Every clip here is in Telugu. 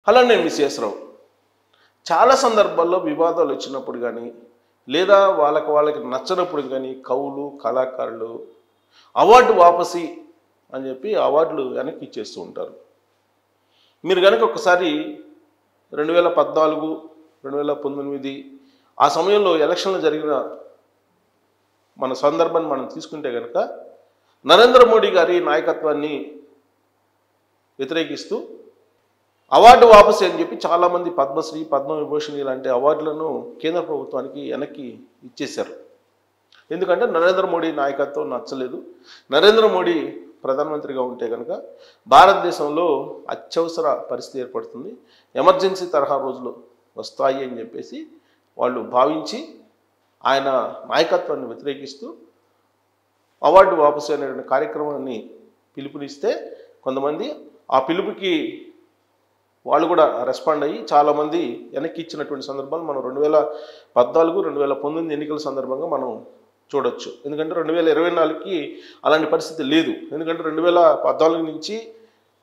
అలా నేను మిస్ చాలా సందర్భాల్లో వివాదాలు వచ్చినప్పుడు కానీ లేదా వాళ్ళకి నచ్చనప్పుడు కానీ కవులు కళాకారులు అవార్డు వాపసి అని చెప్పి అవార్డులు వెనక్కి ఇచ్చేస్తూ ఉంటారు. మీరు కనుక ఒకసారి 2014, 2019 ఆ సమయంలో ఎలక్షన్లు జరిగిన మన సందర్భాన్ని మనం తీసుకుంటే కనుక నరేంద్ర మోడీ గారి నాయకత్వాన్ని వ్యతిరేకిస్తూ అవార్డు వాపసి అని చెప్పి చాలామంది పద్మశ్రీ, పద్మవిభూషణ్ ఇలాంటి అవార్డులను కేంద్ర ప్రభుత్వానికి వెనక్కి ఇచ్చేశారు. ఎందుకంటే నరేంద్ర మోడీ నాయకత్వం నచ్చలేదు. నరేంద్ర మోడీ ప్రధానమంత్రిగా ఉంటే కనుక భారతదేశంలో అత్యవసర పరిస్థితి ఏర్పడుతుంది, ఎమర్జెన్సీ తరహా రోజులు వస్తాయి అని చెప్పేసి వాళ్ళు భావించి ఆయన నాయకత్వాన్ని వ్యతిరేకిస్తూ అవార్డు వాపసు అనే కార్యక్రమాన్ని పిలుపునిస్తే కొంతమంది ఆ పిలుపుకి వాళ్ళు కూడా రెస్పాండ్ అయ్యి చాలామంది వెనక్కి ఇచ్చినటువంటి సందర్భాలు మనం 2014, 2019 ఎన్నికల సందర్భంగా మనం చూడొచ్చు. ఎందుకంటే 2024కి అలాంటి పరిస్థితి లేదు. ఎందుకంటే 2014 నుంచి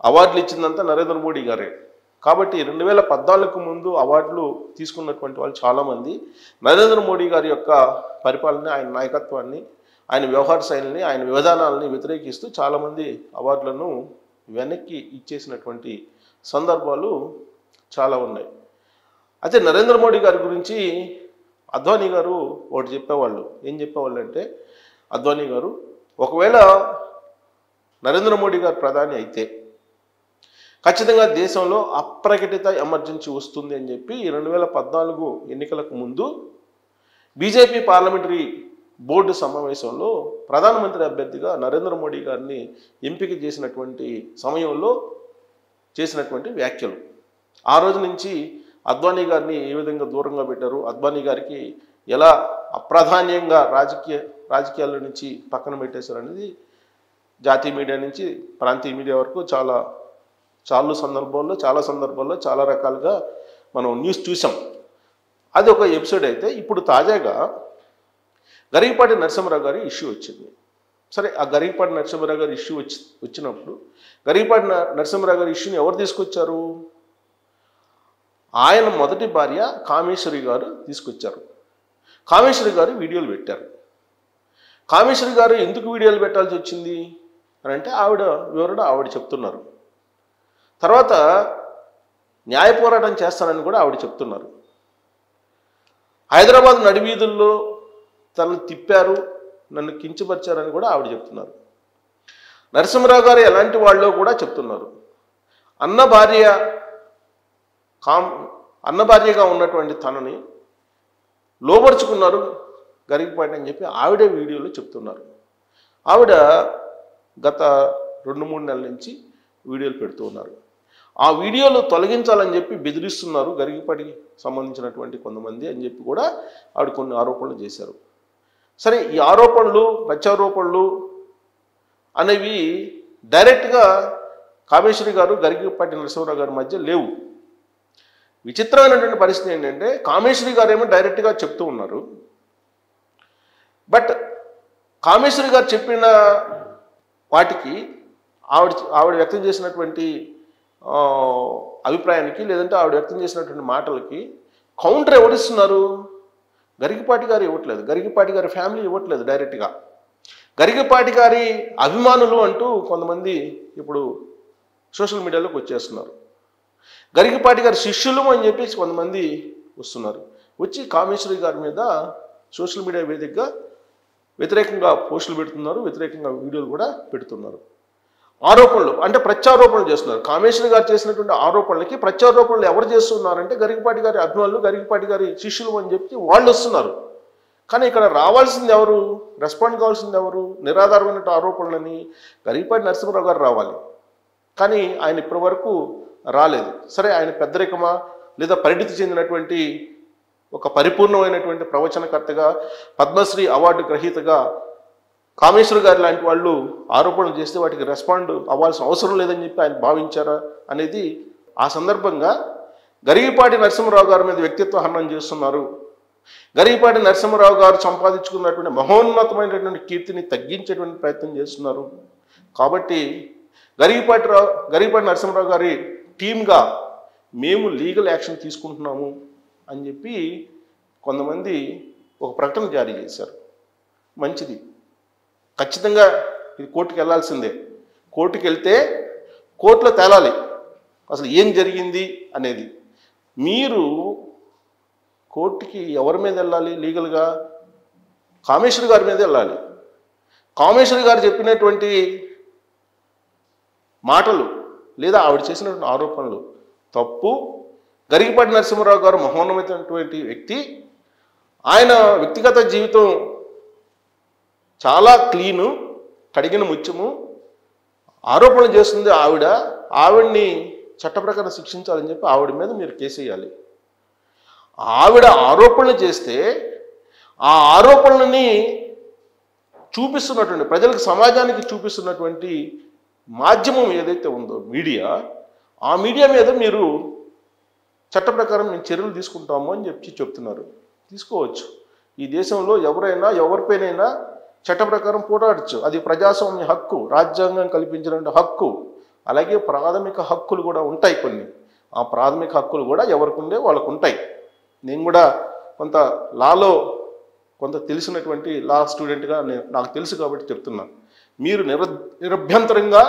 అవార్డులు ఇచ్చిందంతా నరేంద్ర మోడీ గారే. కాబట్టి 2014కు ముందు అవార్డులు తీసుకున్నటువంటి వాళ్ళు చాలామంది నరేంద్ర మోడీ గారి యొక్క పరిపాలన, ఆయన నాయకత్వాన్ని, ఆయన వ్యవహార శైలిని, ఆయన విధానాలని వ్యతిరేకిస్తూ చాలామంది అవార్డులను వెనక్కి ఇచ్చేసినటువంటి సందర్భాలు చాలా ఉన్నాయి. అయితే నరేంద్ర మోడీ గారి గురించి అద్వానీ గారు ఒకటి చెప్పేవాళ్ళు. ఏం చెప్పేవాళ్ళు అంటే, అద్వానీ గారు ఒకవేళ నరేంద్ర మోడీ గారు ప్రధాని అయితే ఖచ్చితంగా దేశంలో అప్రకటిత ఎమర్జెన్సీ వస్తుంది అని చెప్పి 2014 ఎన్నికలకు ముందు బీజేపీ పార్లమెంటరీ బోర్డు సమావేశంలో ప్రధానమంత్రి అభ్యర్థిగా నరేంద్ర మోడీ గారిని ఎంపిక చేసినటువంటి సమయంలో చేసినటువంటి వ్యాఖ్యలు. ఆ రోజు నుంచి అద్వానీ గారిని ఏ విధంగా దూరంగా పెట్టారు, అద్వానీ గారికి ఎలా అప్రాధాన్యంగా రాజకీయాల నుంచి పక్కన పెట్టేశారు అనేది జాతీయ మీడియా నుంచి ప్రాంతీయ మీడియా వరకు చాలా సందర్భాల్లో చాలా రకాలుగా మనం న్యూస్ చూసాం. అది ఒక ఎపిసోడ్ అయితే ఇప్పుడు తాజాగా గరికపాటి నరసింహారావు గారి ఇష్యూ వచ్చింది. సరే, ఆ గరికపాటి నరసింహారావు గారి ఇష్యూ వచ్చినప్పుడు గరికపాటి నరసింహారావు గారి ఇష్యూని ఎవరు తీసుకొచ్చారు? ఆయన మొదటి భార్య కామేశ్వరి గారు తీసుకొచ్చారు. కామేశ్వరి గారు వీడియోలు పెట్టారు. కామేశ్వరి గారు ఎందుకు వీడియోలు పెట్టాల్సి వచ్చింది అని అంటే ఆవిడ వివరణ ఆవిడ చెప్తున్నారు. తర్వాత న్యాయ పోరాటం చేస్తానని కూడా ఆవిడ చెప్తున్నారు. హైదరాబాద్ నడివీధుల్లో తనను తిప్పారు, నన్ను కించపరిచారని కూడా ఆవిడ చెప్తున్నారు. నరసింహారావు గారు ఎలాంటి వాళ్ళో కూడా చెప్తున్నారు. అన్న భార్యగా ఉన్నటువంటి తనని లోపరుచుకున్నారు గరికపాటి అని చెప్పి ఆవిడే వీడియోలో చెప్తున్నారు. ఆవిడ గత 2-3 నెలల నుంచి వీడియోలు పెడుతూ ఉన్నారు. ఆ వీడియోలు తొలగించాలని చెప్పి బెదిరిస్తున్నారు గరికపాటికి సంబంధించినటువంటి కొంతమంది అని చెప్పి కూడా ఆవిడ కొన్ని ఆరోపణలు చేశారు. సరే, ఈ ఆరోపణలు, ప్రత్యారోపణలు అనేవి డైరెక్ట్గా కామేశ్వరి గారు గరికపాటి నరసింహారావు గారి మధ్య లేవు. విచిత్రమైనటువంటి పరిస్థితి ఏంటంటే కామేశ్వరి గారు ఏమో డైరెక్ట్గా చెప్తూ ఉన్నారు. బట్ కామేశ్వరి గారు చెప్పిన వాటికి ఆవిడ వ్యక్తం చేసినటువంటి అభిప్రాయానికి లేదంటే ఆవిడ వ్యక్తం చేసినటువంటి మాటలకి కౌంటర్ ఎవరిస్తున్నారు? గరికపాటి గారు ఇవ్వట్లేదు, గరికపాటి గారి ఫ్యామిలీ ఇవ్వట్లేదు. డైరెక్ట్గా గరికపాటి గారి అభిమానులు అంటూ కొంతమంది ఇప్పుడు సోషల్ మీడియాలోకి వచ్చేస్తున్నారు. గరికపాటి గారి శిష్యులు అని చెప్పేసి కొంతమంది వస్తున్నారు. వచ్చి కామేశ్వరి గారి మీద సోషల్ మీడియా వేదికగా వ్యతిరేకంగా పోస్టులు పెడుతున్నారు, వ్యతిరేకంగా వీడియోలు కూడా పెడుతున్నారు. ఆరోపణలు అంటే ప్రత్యారోపణలు చేస్తున్నారు. కామేశ్వరి గారు చేసినటువంటి ఆరోపణలకి ప్రత్యారోపణలు ఎవరు చేస్తున్నారంటే గరికపాటి గారి అభిమానులు, గరికపాటి గారి శిష్యులు అని చెప్పి వాళ్ళు వస్తున్నారు. కానీ ఇక్కడ రావాల్సింది ఎవరు, రెస్పాండ్ కావాల్సింది ఎవరు? నిరాధారమైన ఆరోపణలని గరికపాటి నరసింహారావు గారు రావాలి. కానీ ఆయన ఇప్పటి వరకు రాలేదు. సరే, ఆయన పెద్దరికమా లేదా పరిణితి చెందినటువంటి ఒక పరిపూర్ణమైనటువంటి ప్రవచనకర్తగా, పద్మశ్రీ అవార్డు గ్రహీతగా కామేశ్వర్ గారు లాంటి వాళ్ళు ఆరోపణలు చేస్తే వాటికి రెస్పాండ్ అవ్వాల్సిన అవసరం లేదని చెప్పి ఆయన భావించారా అనేది ఆ సందర్భంగా గరికపాటి నరసింహారావు గారి మీద వ్యక్తిత్వ హననం చేస్తున్నారు. గరికపాటి నరసింహారావు గారు సంపాదించుకున్నటువంటి మహోన్నతమైనటువంటి కీర్తిని తగ్గించేటువంటి ప్రయత్నం చేస్తున్నారు. కాబట్టి గరికపాటి నరసింహారావు గారి టీమ్గా మేము లీగల్ యాక్షన్ తీసుకుంటున్నాము అని చెప్పి కొంతమంది ఒక ప్రకటన జారీ చేశారు. మంచిది, ఖచ్చితంగా ఇది కోర్టుకు వెళ్ళాల్సిందే. కోర్టుకు వెళ్తే కోర్టులో తేలాలి అసలు ఏం జరిగింది అనేది. మీరు కోర్టుకి ఎవరి మీద వెళ్ళాలి లీగల్గా? కామేశ్వరి గారి మీద వెళ్ళాలి. కామేశ్వరి గారు చెప్పినటువంటి మాటలు లేదా ఆవిడ చేసినటువంటి ఆరోపణలు తప్పు. గరికపాటి నరసింహారావు గారు మహోన్నతమైనటువంటి వ్యక్తి. ఆయన వ్యక్తిగత జీవితం చాలా క్లీను, కడిగిన ముత్యము. ఆరోపణలు చేస్తుంది ఆవిడ్ని చట్ట ప్రకారం శిక్షించాలని చెప్పి ఆవిడ మీద మీరు కేసు వేయాలి. ఆవిడ ఆరోపణలు చేస్తే ఆ ఆరోపణలని చూపిస్తున్నటువంటి ప్రజలకు, సమాజానికి చూపిస్తున్నటువంటి మాధ్యమం ఏదైతే ఉందో మీడియా, ఆ మీడియా మీద మీరు చట్ట ప్రకారం మేము చర్యలు తీసుకుంటాము అని చెప్తున్నారు. తీసుకోవచ్చు. ఈ దేశంలో ఎవరైనా ఎవరిపైనైనా చట్ట ప్రకారం పోరాడచ్చు. అది ప్రజాస్వామ్య హక్కు, రాజ్యాంగం కల్పించిన హక్కు. అలాగే ప్రాథమిక హక్కులు కూడా ఉంటాయి కొన్ని. ఆ ప్రాథమిక హక్కులు కూడా ఎవరికి ఉండే వాళ్ళకు ఉంటాయి. నేను కూడా కొంత లాలో కొంత తెలిసినటువంటి లా స్టూడెంట్గా నాకు తెలుసు కాబట్టి చెప్తున్నాను. మీరు నిరభ్యంతరంగా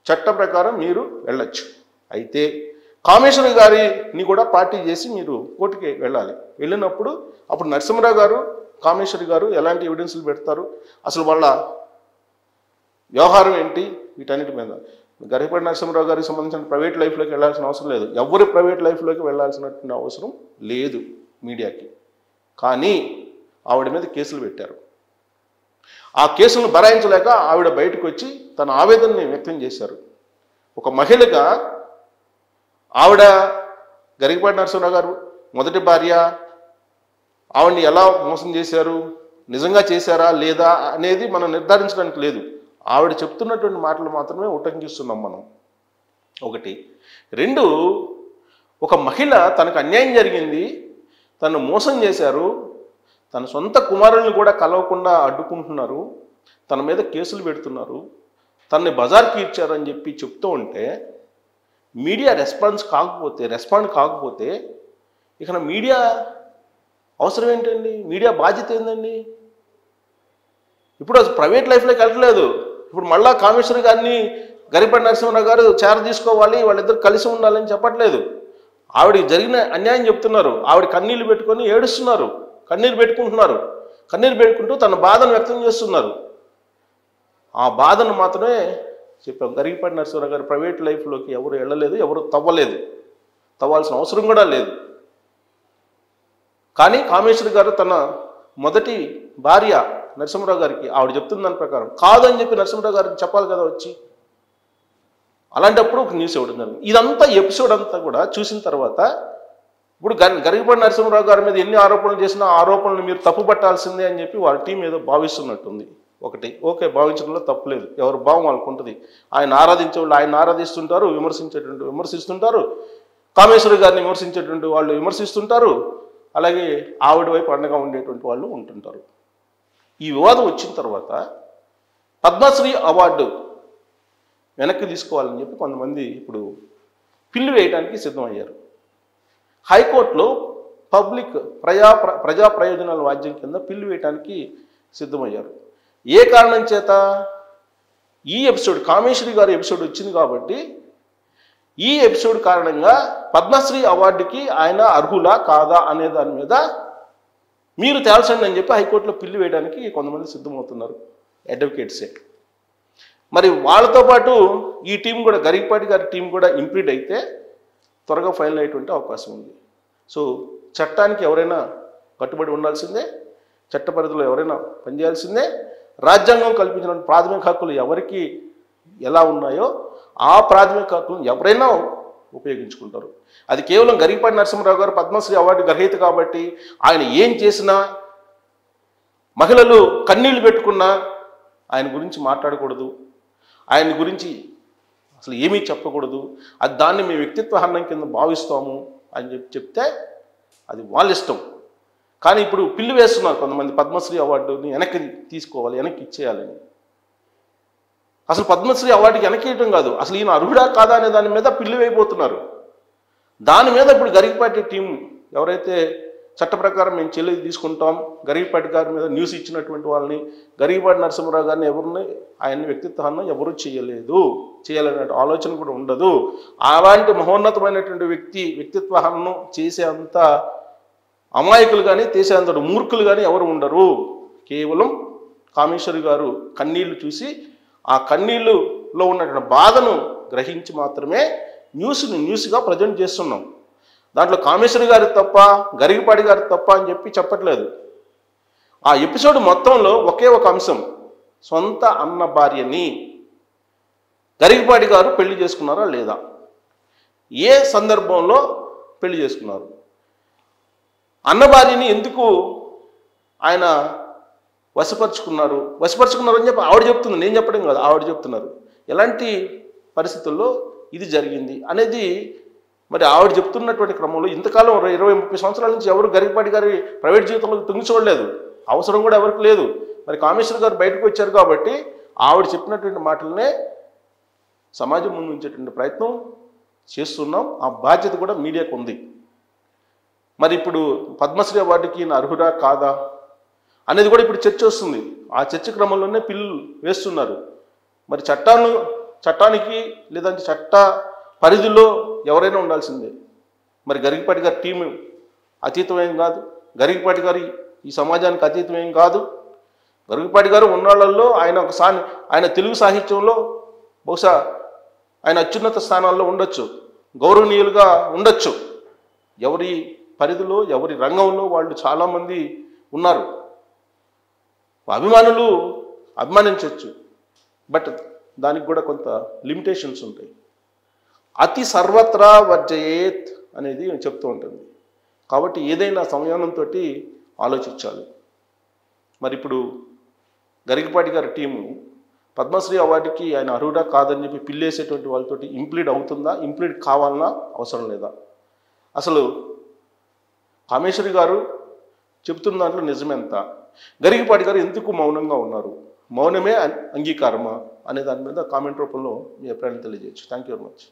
చట్ట ప్రకారం మీరు వెళ్ళచ్చు. అయితే కామేశ్వరి గారిని కూడా పార్టీ చేసి మీరు కోర్టుకి వెళ్ళాలి. వెళ్ళినప్పుడు అప్పుడు నరసింహరావు గారు, కామేశ్వరి గారు ఎలాంటి ఎవిడెన్స్లు పెడతారు, అసలు వాళ్ళ వ్యవహారం ఏంటి, వీటన్నిటి మీద. గరికపాటి నరసింహరావు గారికి సంబంధించిన ప్రైవేట్ లైఫ్లోకి వెళ్ళాల్సిన అవసరం లేదు. ఎవరి ప్రైవేట్ లైఫ్లోకి వెళ్ళాల్సినటువంటి అవసరం లేదు మీడియాకి. కానీ ఆవిడ మీద కేసులు పెట్టారు. ఆ కేసులను భరాయించలేక ఆవిడ బయటకు వచ్చి తన ఆవేదనని వ్యక్తం చేశారు. ఒక మహిళగా ఆవిడ గరికపాటి నరసింహరావు గారు మొదటి భార్య, ఆవిడ్ని ఎలా మోసం చేశారు, నిజంగా చేశారా లేదా అనేది మనం నిర్ధారించడానికి లేదు. ఆవిడ చెప్తున్నటువంటి మాటలు మాత్రమే ఉటంకిస్తున్నాం మనం. ఒకటి. రెండు, ఒక మహిళ తనకు అన్యాయం జరిగింది, తను మోసం చేశారు, తన సొంత కుమారుల్ని కూడా కలవకుండా అడ్డుకుంటున్నారు, తన మీద కేసులు పెడుతున్నారు, తనని బజార్కి ఇచ్చారని చెప్పి చెప్తూ ఉంటే మీడియా రెస్పాండ్ కాకపోతే ఇక మీడియా అవసరం ఏంటండి? మీడియా బాధ్యత ఏందండి? ఇప్పుడు అది ప్రైవేట్ లైఫ్లోకి వెళ్ళట్లేదు. ఇప్పుడు మళ్ళా కామేశ్వరి గారిని గరికపాటి నరసింహరావు గారు తీసుకోవాలి, వాళ్ళిద్దరు కలిసి ఉండాలని చెప్పట్లేదు. ఆవిడకి జరిగిన అన్యాయం చెప్తున్నారు. ఆవిడ కన్నీళ్ళు పెట్టుకొని ఏడుస్తున్నారు, కన్నీరు పెట్టుకుంటూ తన బాధను వ్యక్తం చేస్తున్నారు. ఆ బాధను మాత్రమే చెప్పాం. గరికపాటి నరసింహరావు గారు ప్రైవేట్ లైఫ్లోకి ఎవరు వెళ్ళలేదు, ఎవరు తవ్వాల్సిన అవసరం కూడా లేదు. కానీ కామేశ్వరి గారు తన మొదటి భార్య నరసింహరావు గారికి ఆవిడ చెప్తున్న దాని ప్రకారం కాదని చెప్పి నరసింహరావు గారికి చెప్పాలి కదా వచ్చి. అలాంటప్పుడు ఒక న్యూస్ ఇవ్వడం జరిగింది. ఇదంతా ఎపిసోడ్ అంతా కూడా చూసిన తర్వాత ఇప్పుడు గరికపాటి నరసింహరావు గారి మీద ఎన్ని ఆరోపణలు చేసినా ఆరోపణలు మీరు తప్పు పట్టాల్సిందే అని చెప్పి వాళ్ళ టీం ఏదో భావిస్తున్నట్టుంది. ఒకటి, ఓకే, భావించడంలో తప్పులేదు, ఎవరు భావం వాళ్ళకు ఉంటుంది. ఆయన ఆరాధించే వాళ్ళు ఆయన ఆరాధిస్తుంటారు, విమర్శిస్తుంటారు, కామేశ్వరి గారిని విమర్శించేటువంటి వాళ్ళు విమర్శిస్తుంటారు, అలాగే ఆవిడ వైపు అండగా ఉండేటువంటి వాళ్ళు ఉంటుంటారు. ఈ వివాదం వచ్చిన తర్వాత పద్మశ్రీ అవార్డు వెనక్కి తీసుకోవాలని చెప్పి కొంతమంది ఇప్పుడు పిల్లు వేయడానికి సిద్ధమయ్యారు. హైకోర్టులో ప్రజా ప్రయోజనాల వాద్యం కింద పిల్లు వేయడానికి సిద్ధమయ్యారు. ఏ కారణం చేత? ఈ ఎపిసోడ్, కామేశ్వరి గారి ఎపిసోడ్ వచ్చింది కాబట్టి ఈ ఎపిసోడ్ కారణంగా పద్మశ్రీ అవార్డుకి ఆయన అర్హులా కాదా అనే దాని మీద మీరు తేల్చండి అని చెప్పి హైకోర్టులో పిల్లు వేయడానికి కొంతమంది సిద్ధమవుతున్నారు, అడ్వకేట్సే. మరి వాళ్ళతో పాటు ఈ టీం కూడా, గరికపాటి గారి టీం కూడా ఇంప్లీడ్ అయితే త్వరగా ఫైనల్ అయ్యేటువంటి అవకాశం ఉంది. సో చట్టానికి ఎవరైనా కట్టుబడి ఉండాల్సిందే, చట్ట పరిధిలో ఎవరైనా పనిచేయాల్సిందే. రాజ్యాంగం కల్పించిన ప్రాథమిక హక్కులు ఎవరికి ఎలా ఉన్నాయో ఆ ప్రాథమిక హక్కులను ఎవరైనా ఉపయోగించుకుంటారు. అది కేవలం గరికపాటి నరసింహరావు గారు పద్మశ్రీ అవార్డు గ్రహీత కాబట్టి ఆయన ఏం చేసినా, మహిళలు కన్నీళ్లు పెట్టుకున్నా ఆయన గురించి మాట్లాడకూడదు, ఆయన గురించి అసలు ఏమీ చెప్పకూడదు, అది దాన్ని మేము వ్యక్తిత్వ హననం కింద భావిస్తాము అని చెప్తే అది వాళ్ళ ఇష్టం. కానీ ఇప్పుడు పిల్లు వేస్తున్నారు కొంతమంది పద్మశ్రీ అవార్డుని వెనక్కి తీసుకోవాలి, వెనక్కి ఇచ్చేయాలని. అసలు పద్మశ్రీ అవార్డుకి వెనక్కి ఇవ్వడం కాదు, అసలు ఈయన అర్హుడా కాదా అనే దాని మీద పిల్లు వేయబోతున్నారు. దాని మీద ఇప్పుడు గరికపాటి టీం ఎవరైతే చట్ట ప్రకారం మేము చెల్లి తీసుకుంటాం, గరికపాటి గారి మీద న్యూస్ ఇచ్చినటువంటి వాళ్ళని, గరికపాటి నరసింహరావు గారిని ఎవరిని ఆయన వ్యక్తిత్వాన్ని ఎవరూ చేయలేదు, చేయాలనే ఆలోచన కూడా ఉండదు. అలాంటి మహోన్నతమైనటువంటి వ్యక్తిత్వాన్ని చేసే అంత అమాయకులు కానీ చేసేంత మూర్ఖులు కానీ ఎవరు ఉండరు. కేవలం కామేశ్వరి గారు కన్నీళ్లు చూసి ఆ కన్నీళ్ళలో ఉన్నటువంటి బాధను గ్రహించి మాత్రమే న్యూస్గా ప్రజెంట్ చేస్తున్నాం. దాంట్లో కామేశ్వరి గారి తప్ప, గరికపాటి గారి తప్ప అని చెప్పట్లేదు. ఆ ఎపిసోడ్ మొత్తంలో ఒకే ఒక అంశం, సొంత అన్న భార్యని గరికపాటి గారు పెళ్లి చేసుకున్నారా లేదా, ఏ సందర్భంలో పెళ్లి చేసుకున్నారు, అన్న భార్యని ఎందుకు ఆయన వశపరుచుకున్నారు అని చెప్పి ఆవిడ చెప్తుంది, నేను చెప్పడం కాదు, ఆవిడ చెప్తున్నారు. ఎలాంటి పరిస్థితుల్లో ఇది జరిగింది అనేది మరి ఆవిడ చెప్తున్నటువంటి క్రమంలో ఇంతకాలం 20-30 సంవత్సరాల నుంచి ఎవరు గరికపాటి గారి ప్రైవేట్ జీవితంలో తుంగి చూడలేదు, అవసరం కూడా ఎవరికి లేదు. మరి కామేశ్వర్ గారు బయటకు వచ్చారు కాబట్టి ఆవిడ చెప్పినటువంటి మాటలనే సమాజం ముందు ఉంచేటువంటి ప్రయత్నం చేస్తున్నాం. ఆ బాధ్యత కూడా మీడియాకు ఉంది. మరి ఇప్పుడు పద్మశ్రీ అవార్డుకి ఈయన అర్హుడా కాదా అనేది కూడా ఇప్పుడు చర్చ వస్తుంది. ఆ చర్చ క్రమంలోనే పిల్లలు వేస్తున్నారు. మరి చట్టానికి లేదంటే చట్ట పరిధిలో ఎవరైనా ఉండాల్సిందే. మరి గరికపాటి గారి టీం అతీతమేం కాదు, గరికపాటి గారి ఈ సమాజానికి అతీతమేం కాదు. గరికపాటి గారు ఉన్నాళ్ళల్లో ఆయన తెలుగు సాహిత్యంలో బహుశా ఆయన అత్యున్నత స్థానాల్లో ఉండొచ్చు, గౌరవనీయులుగా ఉండొచ్చు. ఎవరి పరిధిలో ఎవరి రంగంలో వాళ్ళు చాలామంది ఉన్నారు. అభిమానులు అభిమానించవచ్చు, బట్ దానికి కూడా కొంత లిమిటేషన్స్ ఉంటాయి. అతి సర్వత్రా వర్జయేత్ అనేది చెప్తూ ఉంటుంది. కాబట్టి ఏదైనా సంయమనంతో ఆలోచించాలి. మరి ఇప్పుడు గరికపాటి గారి టీము పద్మశ్రీ అవార్డుకి ఆయన అర్హుడా కాదని చెప్పి పిల్లేసేటువంటి వాళ్ళతోటి ఇంప్లీడ్ అవుతుందా, ఇంప్లీడ్ కావాలన్నా అవసరం లేదా? అసలు కామేశ్వరి గారు చెప్తున్న దాంట్లో నిజమెంత, గరికపాటి గారు ఎందుకు మౌనంగా ఉన్నారు, మౌనమే అంగీకారమా అనే దాని మీద కామెంట్ రూపంలో మీ అభిప్రాయాన్ని తెలియజేయచ్చు. Thank you very much.